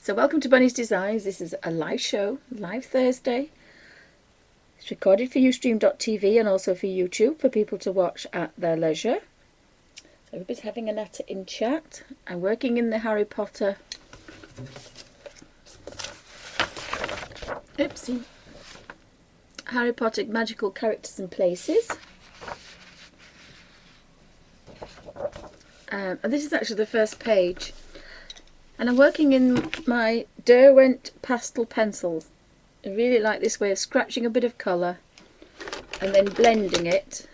So welcome to Bunny's Designs. This is a live show, live Thursday. It's recorded for Ustream.tv and also for YouTube for people to watch at their leisure. So everybody's having a natter in chat. I'm working in the Harry Potter. Oopsie. Harry Potter magical characters and places. And this is actually the first page. And I'm working in my Derwent pastel pencils. I really like this way of scratching a bit of colour and then blending it.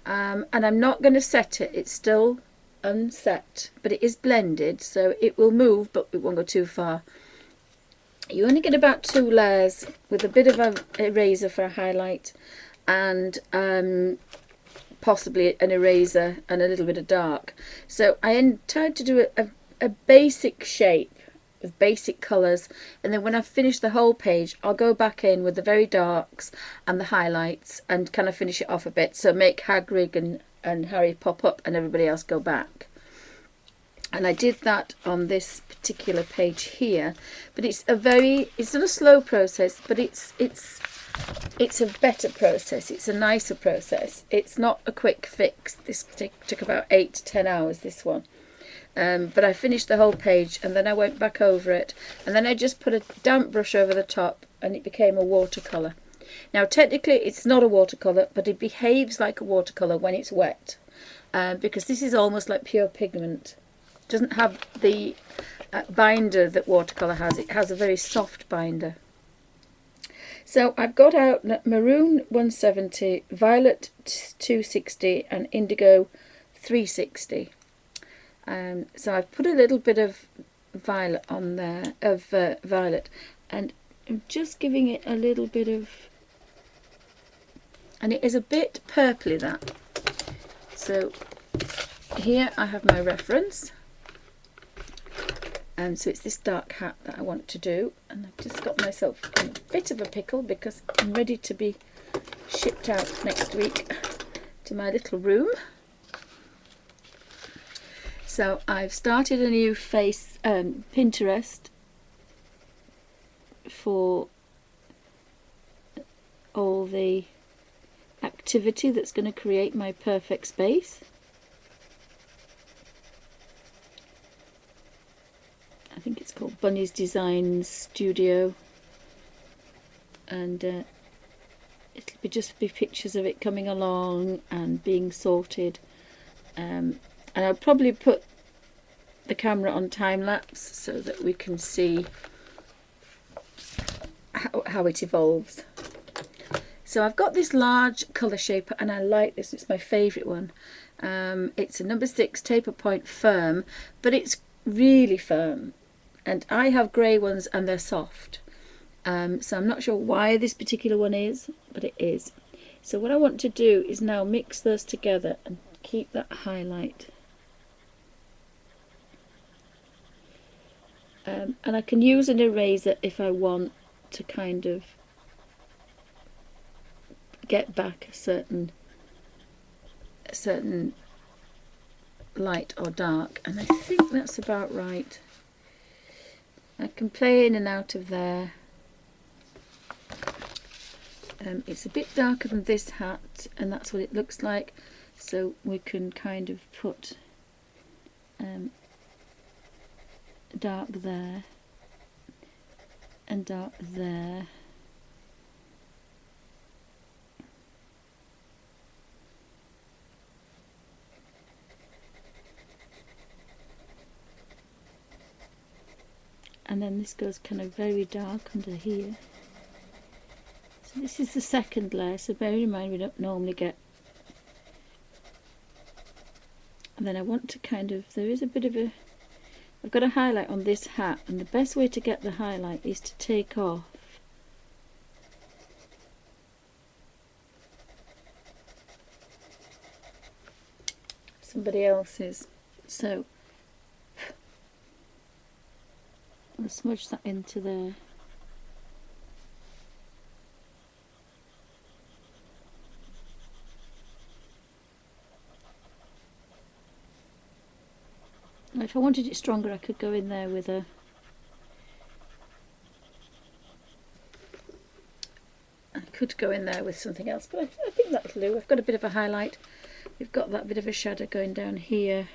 And I'm not going to set it. It's still unset, but it is blended, so it will move, but it won't go too far. You only get about 2 layers with a bit of an eraser for a highlight and possibly an eraser and a little bit of dark. So I tried to do a basic shape with basic colours, and then when I've finished the whole page I'll go back in with the very darks and the highlights and kind of finish it off a bit, so make Hagrid and Harry pop up and everybody else go back. And I did that on this particular page here, but it's not a slow process, but it's a better process. It's a nicer process. It's not a quick fix. This took about 8 to 10 hours, this one. But I finished the whole page and then I went back over it and then I just put a damp brush over the top and it became a watercolour. Now technically it's not a watercolour, but it behaves like a watercolour when it's wet, because this is almost like pure pigment. It doesn't have the binder that watercolour has. It has a very soft binder. So I've got out maroon 170, violet 260 and indigo 360. So I've put a little bit of violet on there, violet, and I'm just giving it a little bit of, and it is a bit purpley, that. So here I have my reference, and so it's this dark hat that I want to do, and I've just got myself in a bit of a pickle because I'm ready to be shipped out next week to my little room. So I've started a new Pinterest for all the activity that's going to create my perfect space. I think it's called Bunny's Design Studio, and it'll just be pictures of it coming along and being sorted. And I'll probably put the camera on time-lapse so that we can see how it evolves. So I've got this large colour shaper and I like this. It's my favourite one. It's a number 6 taper point firm, but it's really firm. And I have grey ones and they're soft. So I'm not sure why this particular one is, but it is. So what I want to do is now mix those together and keep that highlight. And I can use an eraser if I want to kind of get back a certain light or dark, and I think that's about right. I can play in and out of there. It's a bit darker than this hat, and that's what it looks like, so we can kind of put dark there and dark there. And then this goes kind of very dark under here. So this is the second layer, so bear in mind we don't normally get. And then I want to kind of, there is a bit of a, I've got a highlight on this hat, and the best way to get the highlight is to take off somebody else's. So I'll smudge that into there. If I wanted it stronger, I could go in there with a could go in there with something else, but I think that'll do. I've got a bit of a highlight. We've got that bit of a shadow going down here.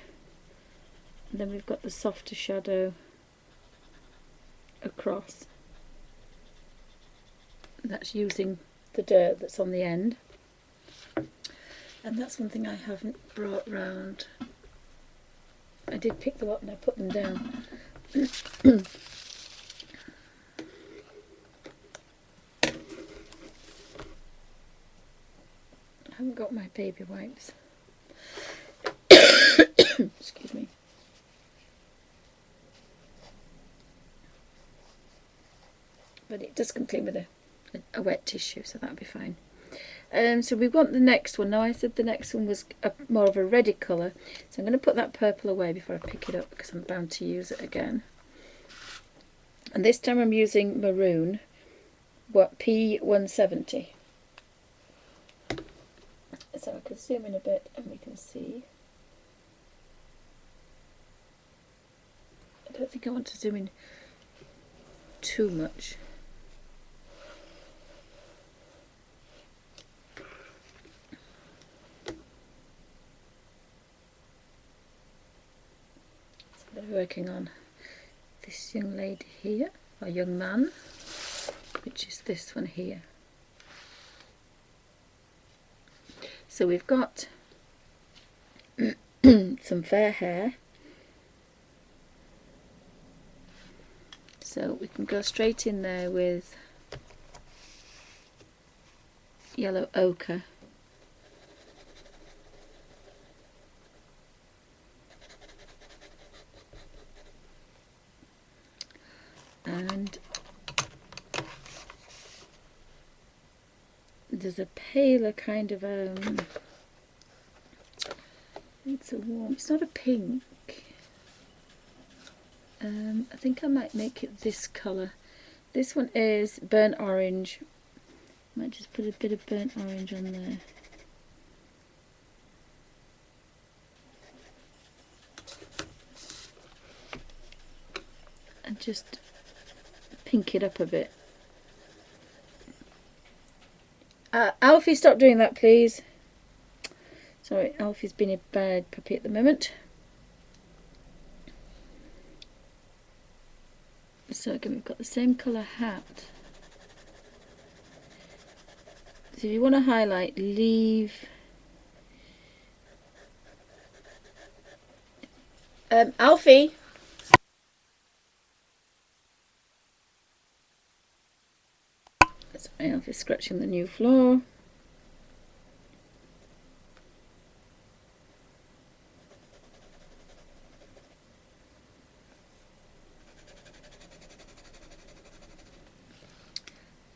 And then we've got the softer shadow across. That's using the dirt that's on the end. And that's one thing I haven't brought round. I did pick them up and I put them down. I haven't got my baby wipes. Excuse me. But it does come clean with a wet tissue, so that'll be fine. So we want the next one. Now I said the next one was more of a reddy colour, so I'm going to put that purple away before I pick it up because I'm bound to use it again. And this time I'm using maroon, P170. So I can zoom in a bit and we can see. I don't think I want to zoom in too much. Working on this young lady here, or young man, which is this one here. So we've got some fair hair, so we can go straight in there with yellow ochre. And there's a paler kind of it's a warm, it's not a pink. I think I might make it this colour. This one is burnt orange. Might just put a bit of burnt orange on there. And just pink it up a bit. Alfie, stop doing that, please. Sorry, Alfie's been a bad puppy at the moment. So again, we've got the same colour hat. So if you want to highlight, leave Alfie. Sorry, Alfie's scratching the new floor.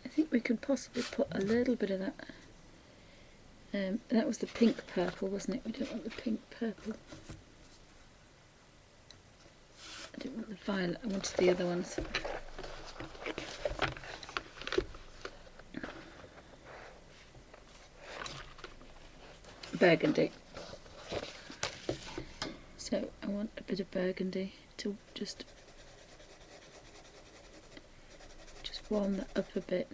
I think we could possibly put a little bit of that. That was the pink purple, wasn't it? We don't want the pink purple. I didn't want the violet, I wanted the other ones. Burgundy. So I want a bit of burgundy to just warm that up a bit.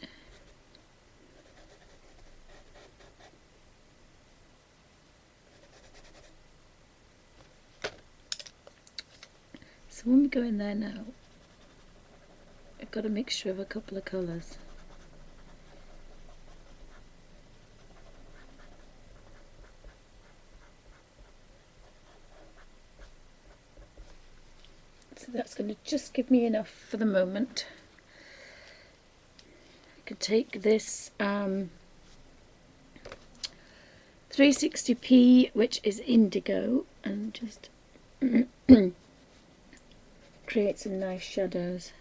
So when we go in there now, I've got a mixture of a couple of colours. So that's going to just give me enough for the moment. I could take this 360p, which is indigo, and just create some nice shadows.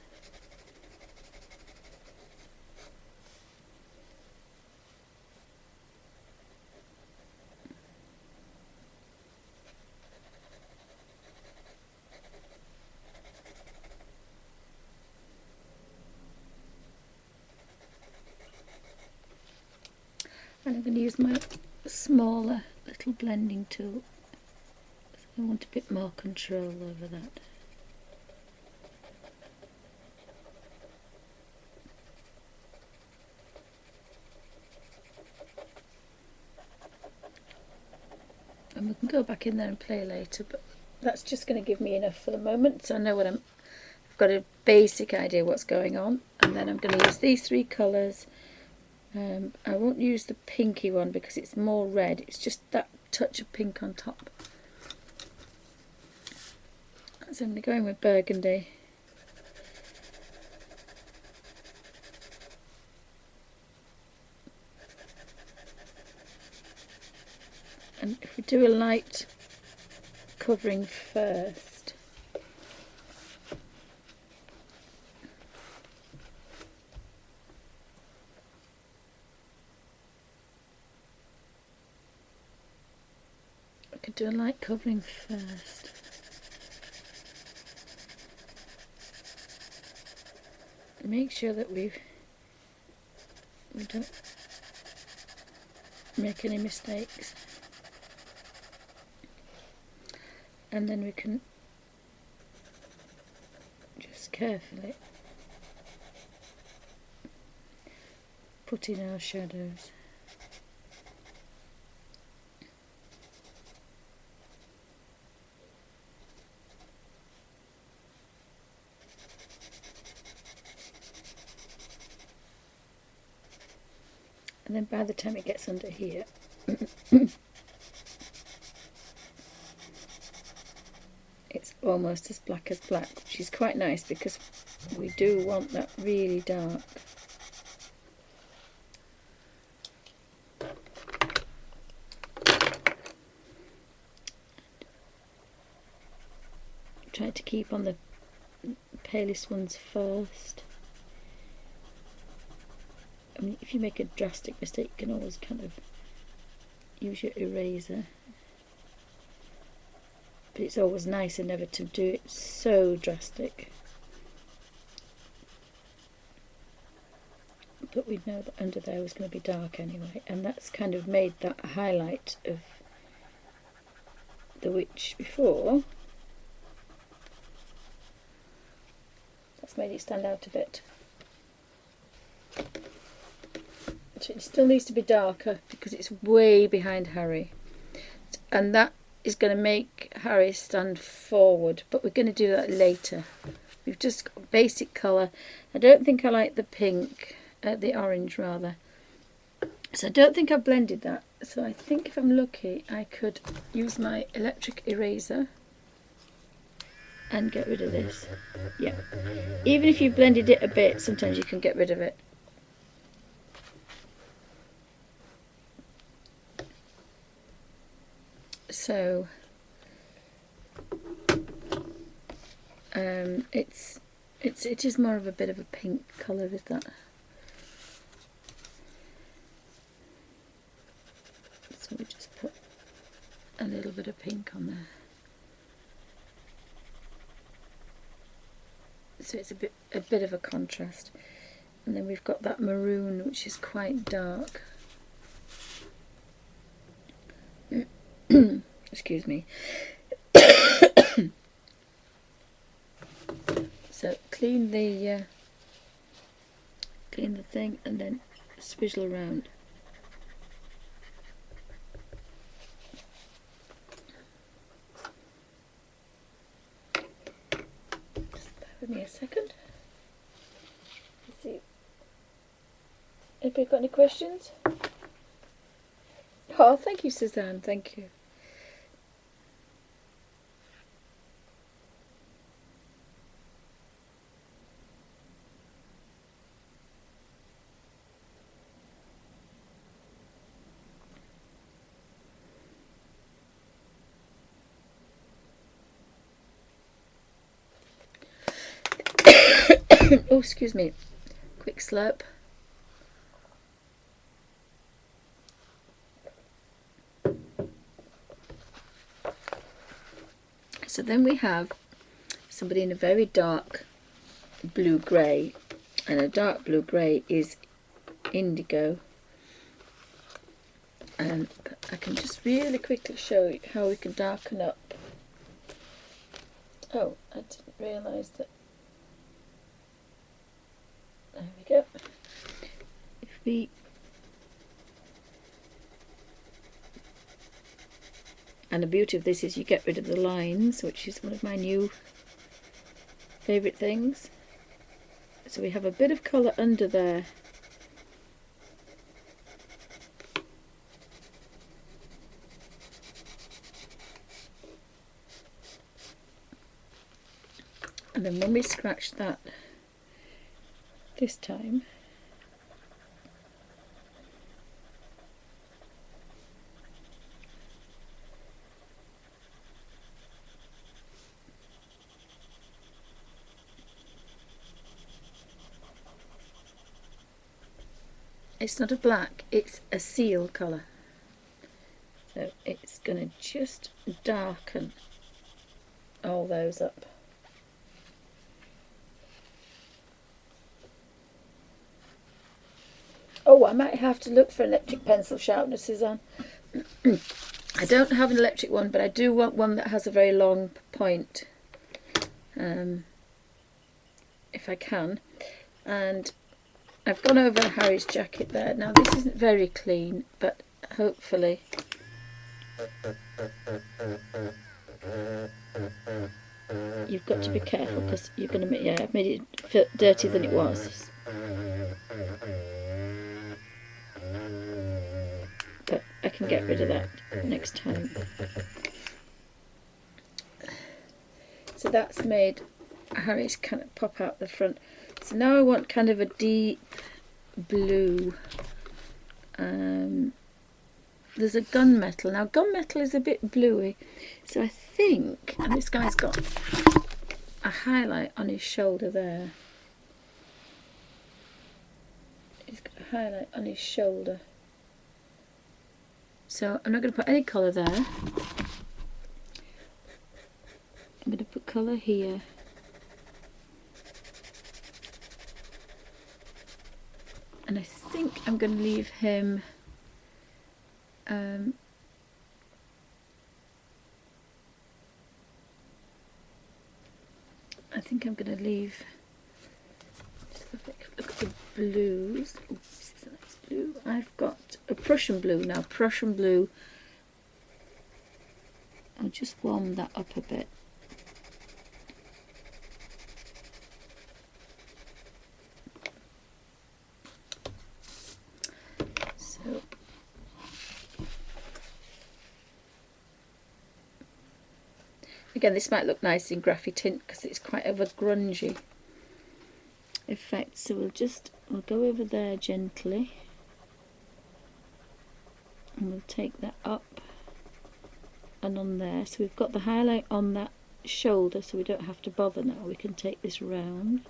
And I'm going to use my smaller little blending tool. I want a bit more control over that. go back in there and play later, but that's just going to give me enough for the moment. So I know I've got a basic idea what's going on, and then I'm going to use these 3 colours. I won't use the pinky one because it's more red. It's just that touch of pink on top. So I'm going to go in with burgundy. And if we do a light covering first, I could do a light covering first. Make sure that we don't make any mistakes. And then we can just carefully put in our shadows. And then by the time it gets under here, it's almost as black as black, which is quite nice because we do want that really dark. Try to keep on the palest ones first. I mean, if you make a drastic mistake, you can always kind of use your eraser. But it's always nicer never to do it so drastic. But we know that under there was going to be dark anyway, and that's kind of made that highlight of the witch before. That's made it stand out a bit. It still needs to be darker because it's way behind Harry, and that is going to make Harry stand forward, but we're going to do that later. We've just got basic colour. I don't think I like the pink, the orange rather, so I don't think I've blended that. So I think if I'm lucky I could use my electric eraser and get rid of this. Yeah, even if you blended it a bit, sometimes you can get rid of it. So it is more of a bit of a pink colour, is that? So we just put a little bit of pink on there. So it's a bit of a contrast. And then we've got that maroon, which is quite dark. Excuse me. So clean the thing and then swizzle around. Just bear with me a second. Let's see. Anybody got any questions? Oh, thank you, Suzanne. Thank you. Oh, excuse me. Quick slurp. So then we have somebody in a very dark blue-grey, and a dark blue-grey is indigo. And I can just really quickly show you how we can darken up. Oh, I didn't realise that. There we go. If we And the beauty of this is you get rid of the lines, which is one of my new favourite things. So we have a bit of colour under there. And then when we scratch that this time, it's not a black, it's a seal colour. So it's going to just darken all those up. Oh, I might have to look for electric pencil sharpener, Suzanne. I don't have an electric one, but I do want one that has a very long point, if I can. And I've gone over Harry's jacket there. Now this isn't very clean, but hopefully you've got to be careful because you're going to make, yeah, I've made it feel dirtier than it was. But I can get rid of that next time. So that's made Harry's kind of pop out the front. So now I want kind of a deep blue. There's a gunmetal. Now gunmetal is a bit bluey, so I think, and this guy's got a highlight on his shoulder there. He's got a highlight on his shoulder. So I'm not going to put any colour there. I'm going to put colour here. And I think I'm going to leave him I think I'm going to leave, just have a look at the blues. Ooh, this is a nice blue. I've got a Prussian blue. Now Prussian blue, I'll just warm that up a bit. So again, this might look nice in graphy tint because it's quite of a grungy effect. So we'll go over there gently and we'll take that up and on there. So we've got the highlight on that shoulder, so we don't have to bother now. We can take this round.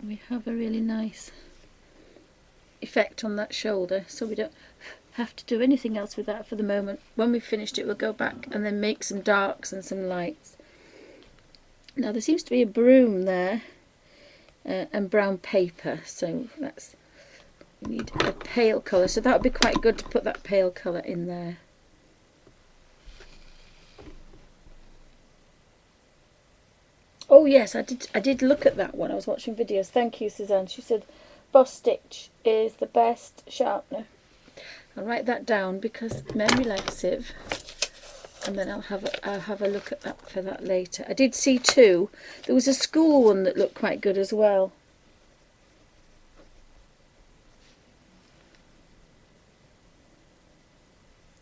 We have a really nice effect on that shoulder, so we don't have to do anything else with that for the moment. When we've finished it, we'll go back and then make some darks and some lights. Now there seems to be a broom there and brown paper, so that's, we need a pale colour, so that would be quite good to put that pale colour in there. Oh yes, I did look at that one. I was watching videos. Thank you, Suzanne. She said Boss Stitch is the best sharpener. I'll write that down because memory laxative, and then I'll have a look at that for that later. I did see two. There was a school one that looked quite good as well.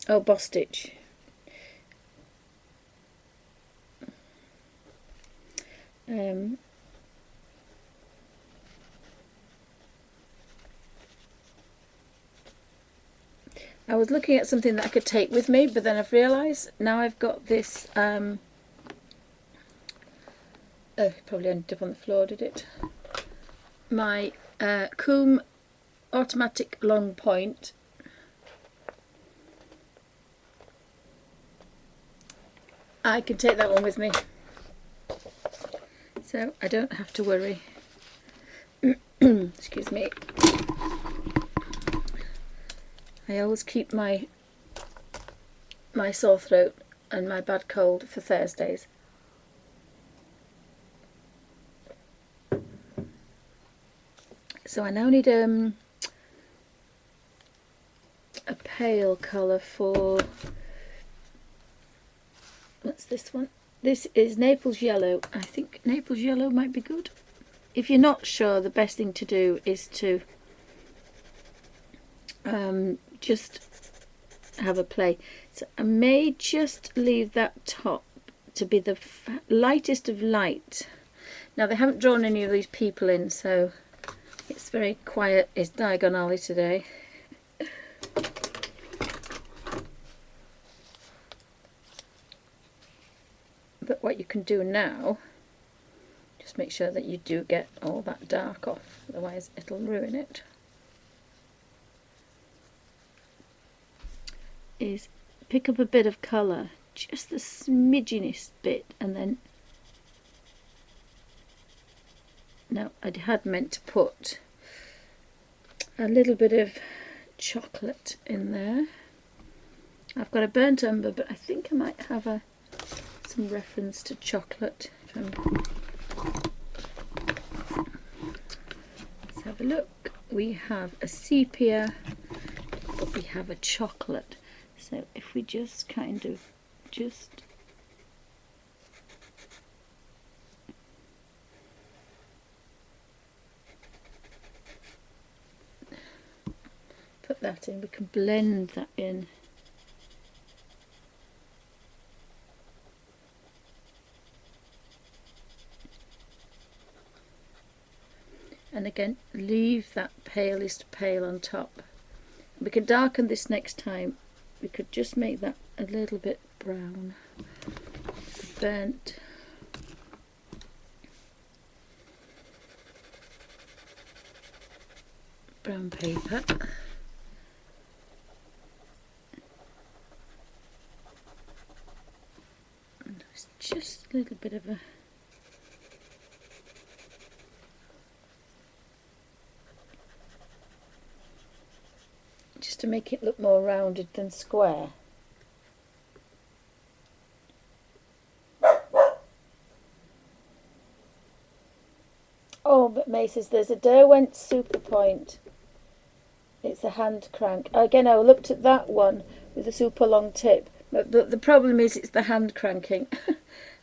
Oh, Boss Stitch. I was looking at something that I could take with me, but then I've realised now I've got this, oh, it probably ended up on the floor, did it? My Coombe automatic long point. I can take that one with me, so I don't have to worry. Excuse me. I always keep my sore throat and my bad cold for Thursdays. So I now need a pale colour for, what's this one? This is Naples Yellow. I think Naples Yellow might be good. If you're not sure, the best thing to do is to just have a play. So I may just leave that top to be the lightest of light. Now they haven't drawn any of these people in, so it's very quiet. It's Diagon Alley today. But what you can do now, just make sure that you do get all that dark off, otherwise it'll ruin it, is pick up a bit of colour, just the smidgenest bit, and then, now I had meant to put a little bit of chocolate in there. I've got a burnt umber, but I think I might have some reference to chocolate. Let's have a look. We have a sepia, but we have a chocolate. So if we just kind of put that in, we can blend that in. And again, leave that palest pale on top. We can darken this next time. We could just make that a little bit brown, burnt. Brown paper. And it's just a little bit of a to make it look more rounded than square. Oh, but May says there's a Derwent Super Point. It's a hand crank. Again, I looked at that one with a super long tip, but the problem is it's the hand cranking.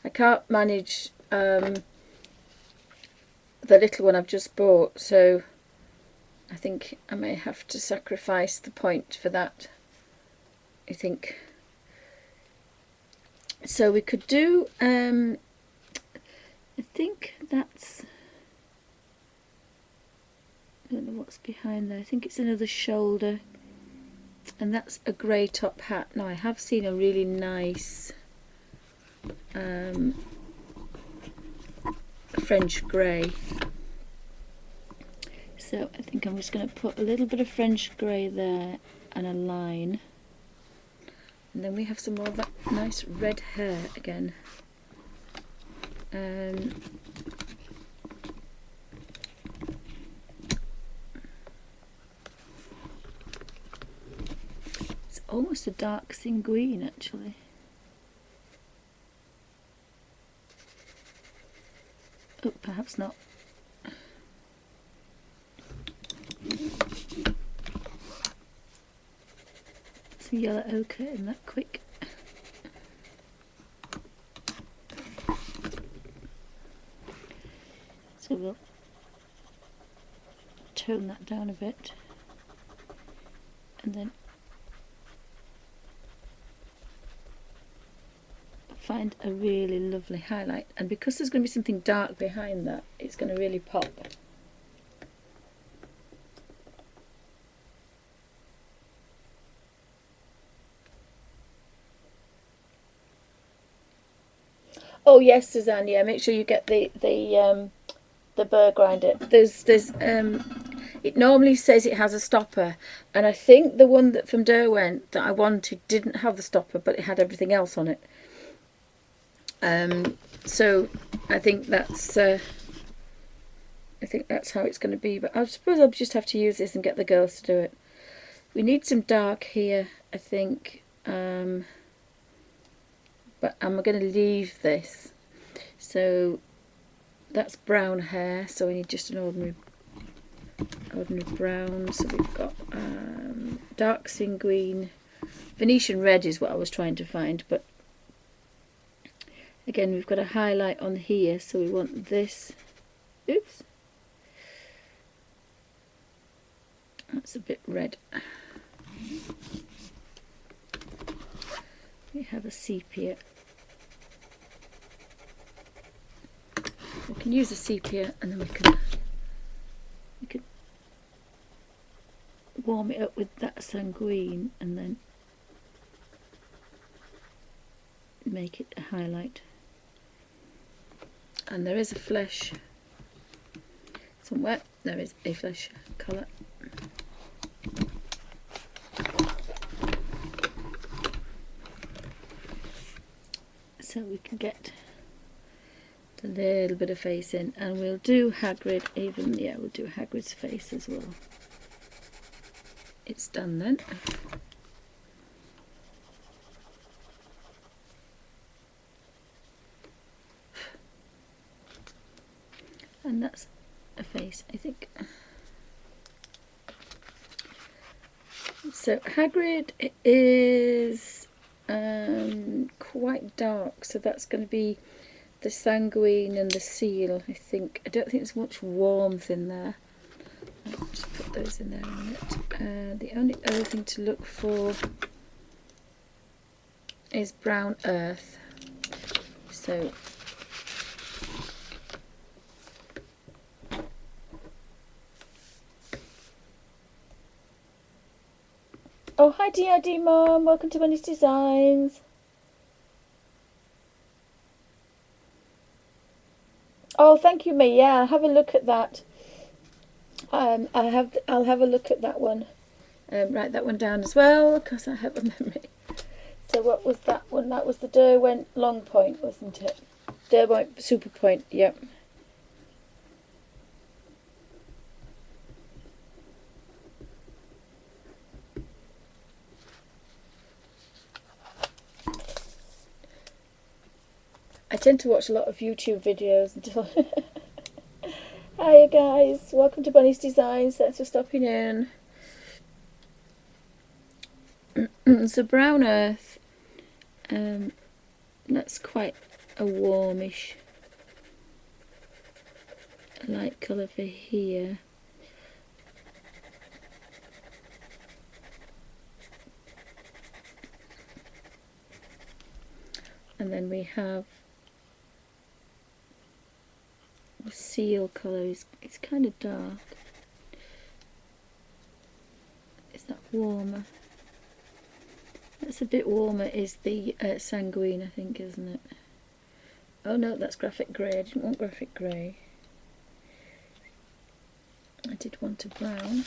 I can't manage the little one I've just bought, so I think I may have to sacrifice the point for that, I think. So we could do, I think that's, I don't know what's behind there, I think it's another shoulder, and that's a grey top hat. Now I have seen a really nice French grey. So I think I'm just going to put a little bit of French grey there and a line. And then we have some more of that nice red hair again. It's almost a dark sanguine actually. Oh, perhaps not. Some yellow ochre in that quick. So we'll tone that down a bit, and then find a really lovely highlight. And because there's going to be something dark behind that, it's going to really pop. Oh yes, Suzanne. Yeah, make sure you get the burr grinder. It normally says it has a stopper, and I think the one that from Derwent that I wanted didn't have the stopper, but it had everything else on it. So I think that's how it's going to be. But I suppose I'll just have to use this and get the girls to do it. We need some dark here, I think, but I'm going to leave this. So that's brown hair, so we need just an ordinary brown. So we've got dark sanguine. Venetian red is what I was trying to find, but again we've got a highlight on here, so we want this. Oops, that's a bit red. We have a sepia. We can use a sepia, and then we can warm it up with that sanguine, and then make it a highlight. And there is a flesh somewhere. There is a flesh colour. So we can get a little bit of face in, and we'll do Hagrid even, yeah, we'll do Hagrid's face as well. It's done then. And that's a face, I think. So Hagrid is quite dark, so that's going to be the sanguine and the seal, I think. I don't think there's much warmth in there. I'll just put those in there in a minute. The only other thing to look for is brown earth. So oh, hi DID Mom, welcome to Bunny's Designs. Oh, thank you, May. Yeah, I'll have a look at that. I'll have a look at that one. Write that one down as well, because I have a memory. So what was that one? That was the Derwent long point, wasn't it? Derwent super point. Yep. I tend to watch a lot of YouTube videos until. Hi guys, welcome to Bunny's Designs. Thanks for stopping in. So brown earth, that's quite a warmish light colour for here. And then we have the seal colour. It's kind of dark. Is that warmer? That's a bit warmer, is the sanguine, I think, isn't it? Oh no, that's graphic grey. I didn't want graphic grey. I did want a brown.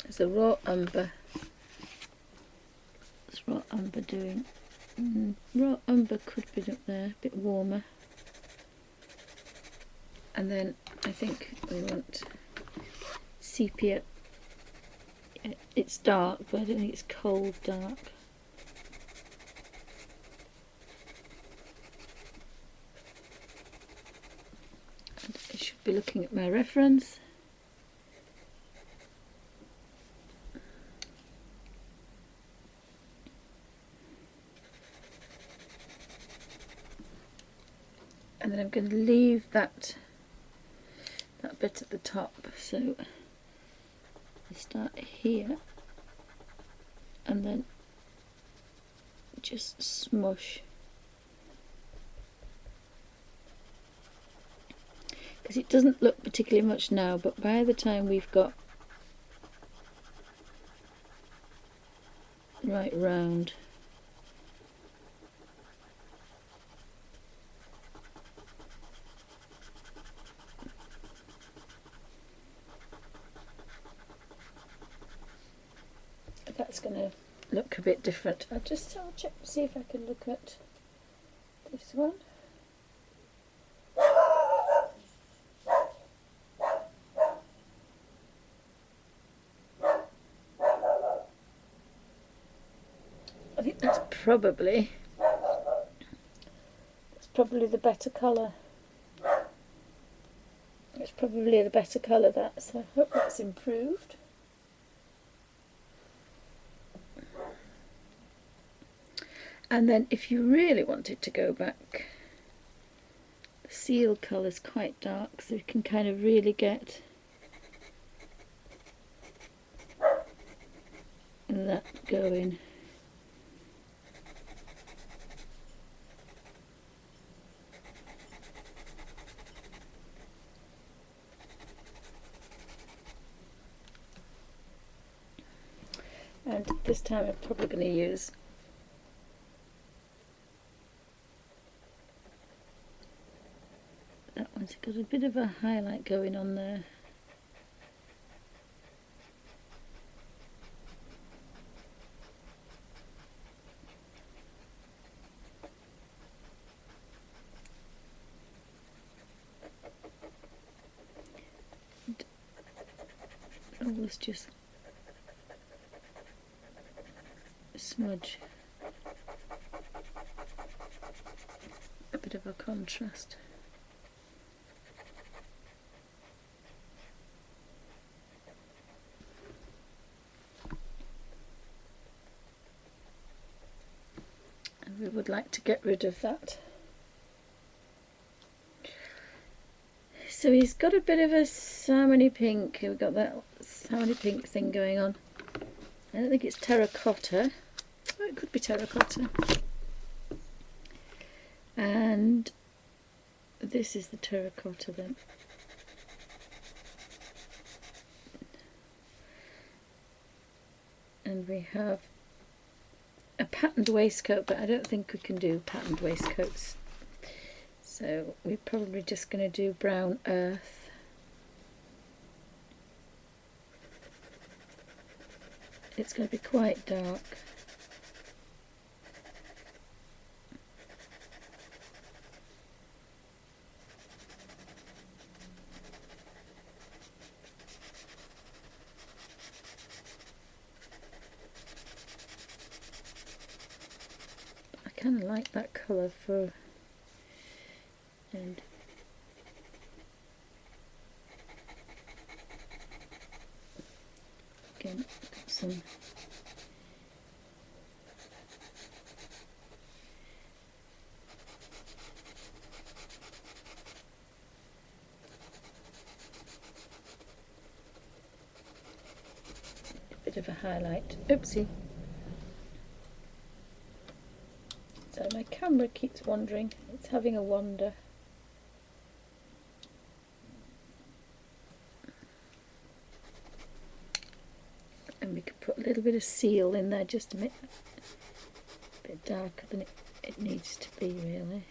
There's a raw umber. What's raw umber doing? Raw umber could be up there, a bit warmer. And then I think we want sepia. It's dark, but I don't think it's cold dark. And I should be looking at my reference. And then I'm going to leave that bit at the top, so I start here and then just smush, because it doesn't look particularly much now, but by the time we've got right round, that's going to look a bit different. I'll check, see if I can look at this one. think that's probably the better colour. It's probably the better colour, that, so I hope that's improved. And then if you really wanted to go back, the seal colour is quite dark, so you can kind of really get that going. And this time I'm probably going to use that one's got a bit of a highlight going on there. Always just smudge a bit of a contrast. And we would like to get rid of that. So he's got a bit of a salmony pink. We've got that salmony pink thing going on. I don't think it's terracotta. Oh, it could be terracotta. And this is the terracotta then. And we have a patterned waistcoat, but I don't think we can do patterned waistcoats. So we're probably just going to do brown earth. It's going to be quite dark. I kind of like that colour for, and again got some bit of a highlight. Oopsie. So my camera keeps wandering. It's having a wander. And we could put a little bit of seal in there just to make it a bit darker than it needs to be, really.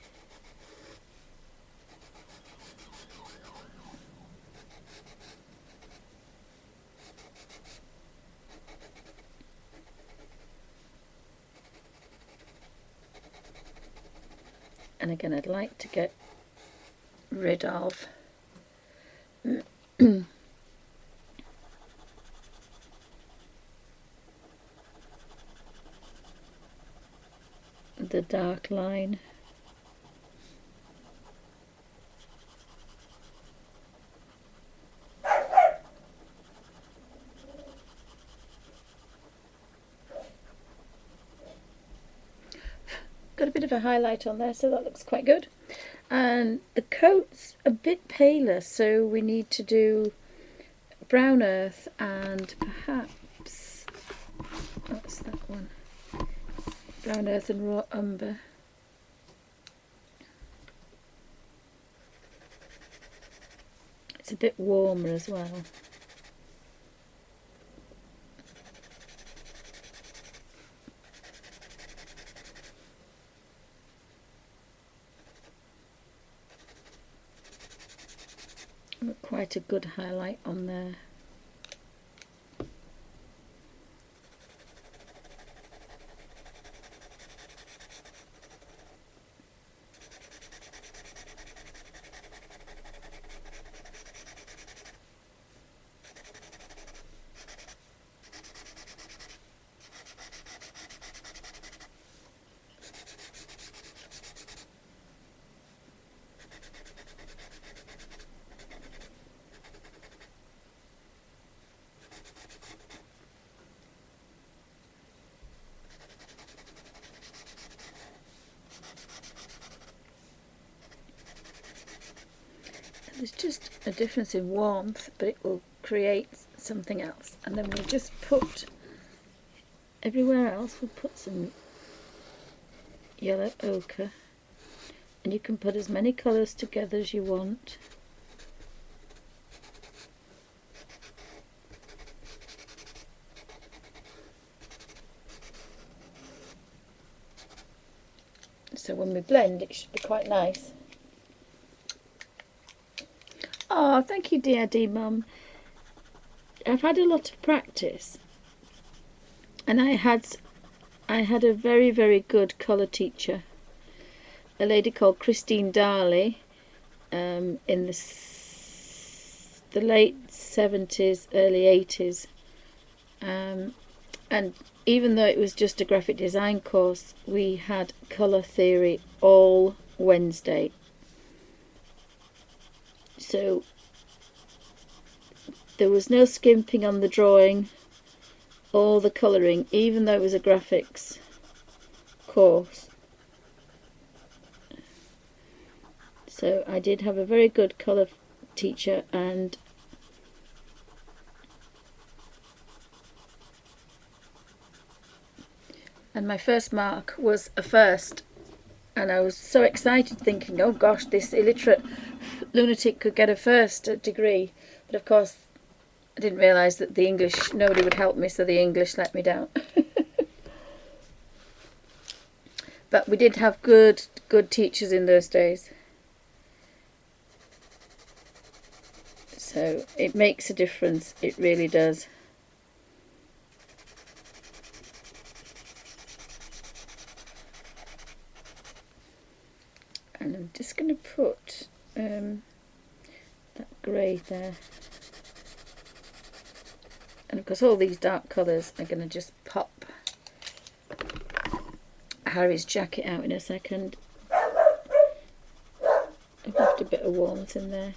And again, I'd like to get rid of the dark line. Got a bit of a highlight on there, so that looks quite good. And the coat's a bit paler, so we need to do brown earth and perhaps, what's that one? Brown earth and raw umber. It's a bit warmer as well. Quite a good highlight on there. It's just a difference in warmth, but it will create something else. And then we'll just put, everywhere else we'll put some yellow ochre. And you can put as many colours together as you want. So when we blend, it should be quite nice. Oh, thank you, dear Mum. I've had a lot of practice, and I had a very, very good colour teacher, a lady called Christine Darley, in the late 70s, early 80s, and even though it was just a graphic design course, we had colour theory all Wednesday. So there was no skimping on the drawing or the colouring, even though it was a graphics course. So I did have a very good colour teacher, and my first mark was a first, and I was so excited, thinking, oh gosh, this illiterate lunatic could get a first degree. But of course I didn't realise that the English, nobody would help me, so the English let me down. But we did have good teachers in those days, so it makes a difference, it really does. And I'm just going to put that grey there. And of course all these dark colours are going to just pop Harry's jacket out in a second. I've left a bit of warmth in there.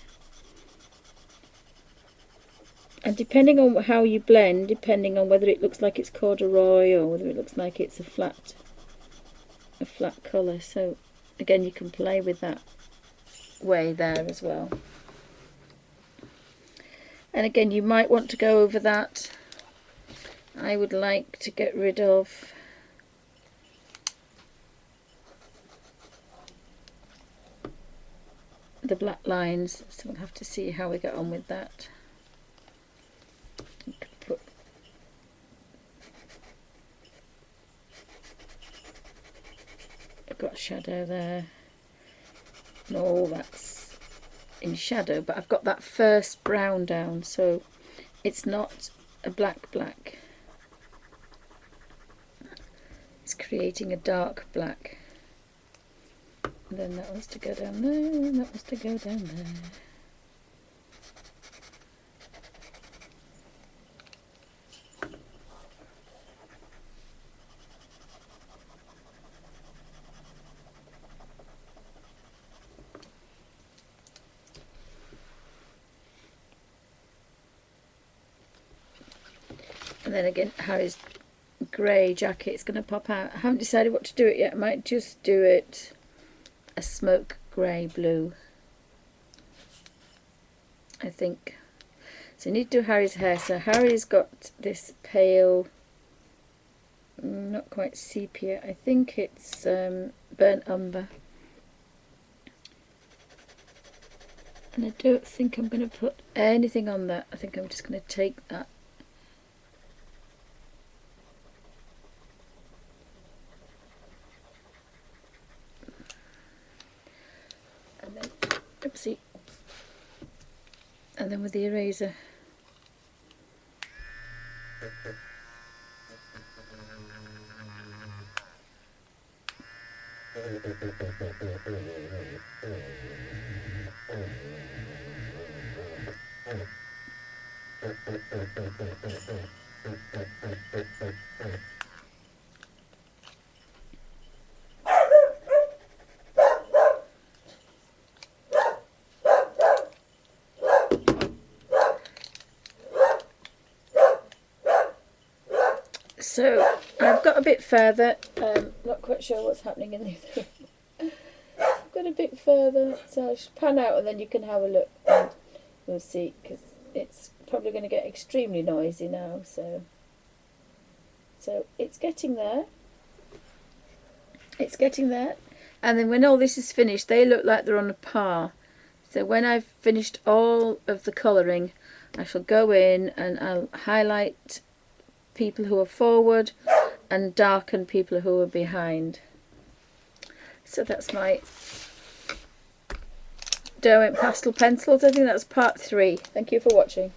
And depending on how you blend, depending on whether it looks like it's corduroy or whether it looks like it's a flat colour, so again you can play with that way there as well. And again, you might want to go over that. I would like to get rid of the black lines, so we'll have to see how we get on with that. You could put I've got shadow there. No, that's in shadow, but I've got that first brown down, so it's not a black. It's creating a dark black. And then that was to go down there, and that was to go down there. And then again, Harry's grey jacket is going to pop out. I haven't decided what to do it yet. I might just do it a smoke grey blue, I think. So I need to do Harry's hair. So Harry's got this pale, not quite sepia, I think it's burnt umber. And I don't think I'm going to put anything on that. I think I'm just going to take that and then, oopsie, and then with the eraser so I've got a bit further, not quite sure what's happening in the other room. I've got a bit further, so I'll just pan out and then you can have a look and we'll see, because it's probably going to get extremely noisy now. So it's getting there. It's getting there. And then when all this is finished, they look like they're on a par. So when I've finished all of the colouring, I shall go in and I'll highlight people who are forward and darken people who are behind. So that's my derwent pastel pencils. I think that's part 3. Thank you for watching.